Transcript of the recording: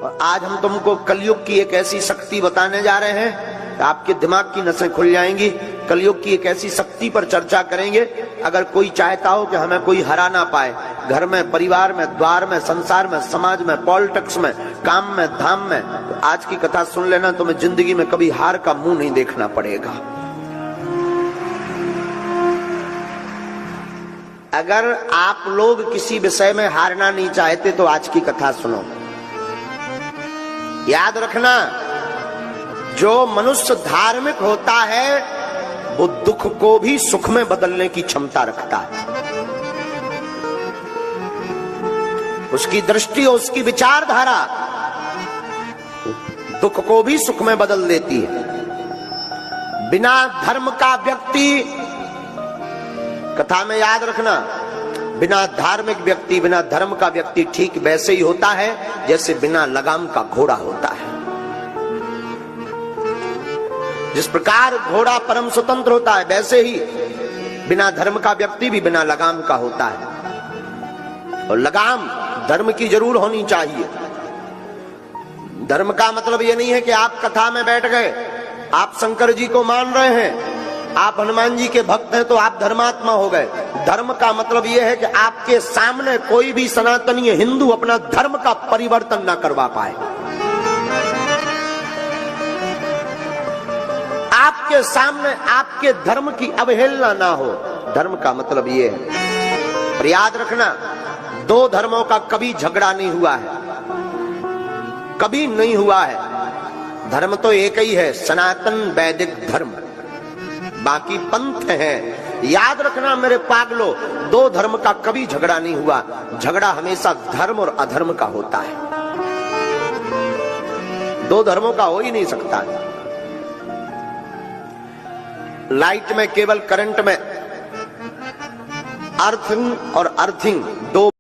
और आज हम तुमको कलयुग की एक ऐसी शक्ति बताने जा रहे हैं कि आपके दिमाग की नसें खुल जाएंगी। कलयुग की एक ऐसी शक्ति पर चर्चा करेंगे। अगर कोई चाहता हो कि हमें कोई हरा ना पाए, घर में, परिवार में, द्वार में, संसार में, समाज में, पॉलिटिक्स में, काम में, धाम में, तो आज की कथा सुन लेना, तुम्हें जिंदगी में कभी हार का मुंह नहीं देखना पड़ेगा। अगर आप लोग किसी विषय में हारना नहीं चाहते तो आज की कथा सुनो। याद रखना, जो मनुष्य धार्मिक होता है वो दुख को भी सुख में बदलने की क्षमता रखता है। उसकी दृष्टि, उसकी विचारधारा दुख को भी सुख में बदल देती है। बिना धर्म का व्यक्ति, कथा में याद रखना, बिना धार्मिक व्यक्ति, बिना धर्म का व्यक्ति ठीक वैसे ही होता है जैसे बिना लगाम का घोड़ा होता है। जिस प्रकार घोड़ा परम स्वतंत्र होता है, वैसे ही बिना धर्म का व्यक्ति भी बिना लगाम का होता है। और लगाम धर्म की जरूर होनी चाहिए। धर्म का मतलब ये नहीं है कि आप कथा में बैठ गए, आप शंकर जी को मान रहे हैं, आप हनुमान जी के भक्त हैं तो आप धर्मात्मा हो गए। धर्म का मतलब यह है कि आपके सामने कोई भी सनातनी हिंदू अपना धर्म का परिवर्तन ना करवा पाए। आपके सामने आपके धर्म की अवहेलना ना हो। धर्म का मतलब यह है। और याद रखना, दो धर्मों का कभी झगड़ा नहीं हुआ है, कभी नहीं हुआ है। धर्म तो एक ही है, सनातन वैदिक धर्म, बाकी पंथ हैं। याद रखना मेरे पागलो, दो धर्म का कभी झगड़ा नहीं हुआ। झगड़ा हमेशा धर्म और अधर्म का होता है। दो धर्मों का हो ही नहीं सकता। लाइट में केवल करंट में अर्थिंग और अर्थिंग दो